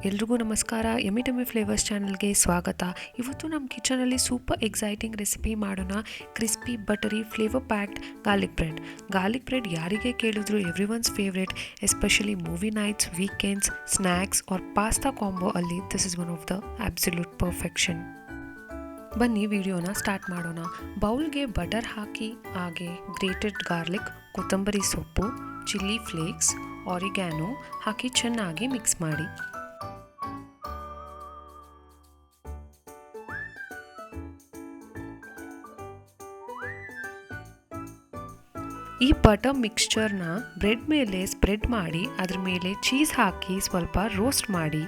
ಎಲ್ರಿಗೂ ನಮಸ್ಕಾರ. Yummy tummy flavours ಚಾನಲ್ಗೆ ಸ್ವಾಗತ. ಇವತ್ತು ನಮ್ಮ ಕಿಚನಲ್ಲಿ ಸೂಪರ್ ಎಕ್ಸೈಟಿಂಗ್ ರೆಸಿಪಿ ಮಾಡೋಣ. Crispy buttery flavour packed garlic bread ಯಾರಿಗೆ ಕೇಳಿದ್ರು every one's favourite, especially movie nights, weekends, snacks or pasta combo ಅಲ್ಲಿ this is one of the absolute perfection. ಬನ್ನಿ ವಿಡಿಯೋನ ಸ್ಟಾರ್ಟ್ ಮಾಡೋಣ. ಬೌಲ್ಗೆ ಬಟರ್ ಹಾಕಿ, ಹಾಗೆ ಗ್ರೇಟೆಡ್ ಗಾರ್ಲಿಕ್, ಕೊತ್ತಂಬರಿ ಸೊಪ್ಪು, ಚಿಲ್ಲಿ ಫ್ಲೇಕ್ಸ್, ಆರಿಗ್ಯಾನೋ ಹಾಕಿ ಚೆನ್ನಾಗಿ ಮಿಕ್ಸ್ ಮಾಡಿ. ಈ ಬಟರ್ ಮಿಕ್ಸ್ಚರ್ನ ಬ್ರೆಡ್ ಮೇಲೆ ಸ್ಪ್ರೆಡ್ ಮಾಡಿ, ಅದ್ರ ಮೇಲೆ ಚೀಸ್ ಹಾಕಿ ಸ್ವಲ್ಪ ರೋಸ್ಟ್ ಮಾಡಿ.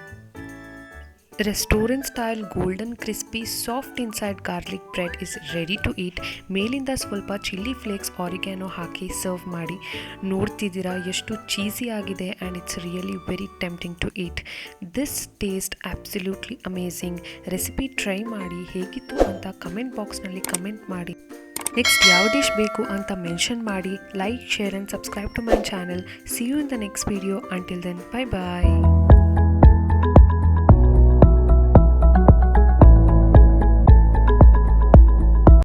Restaurant style golden crispy soft inside garlic bread is ready to eat. ಮೇಲಿಂದ ಸ್ವಲ್ಪ ಚಿಲ್ಲಿ ಫ್ಲೇಕ್ಸ್, ಆರಿಗ್ಯಾನೋ ಹಾಕಿ ಸರ್ವ್ ಮಾಡಿ. ನೋಡ್ತಿದ್ದೀರಾ ಎಷ್ಟು ಚೀಸಿ ಆಗಿದೆ and it's really very tempting to eat. This taste absolutely amazing. Recipe try ಮಾಡಿ, ಹೇಗಿತ್ತು ಅಂತ ಕಮೆಂಟ್ ಬಾಕ್ಸ್ನಲ್ಲಿ ಕಮೆಂಟ್ ಮಾಡಿ. ನೆಕ್ಸ್ಟ್ ಯಾವ ಡಿಶ್ ಬೇಕು ಅಂತ ಮೆನ್ಷನ್ ಮಾಡಿ. Like, share and subscribe to my channel. See you in the next video. Until then, bye bye.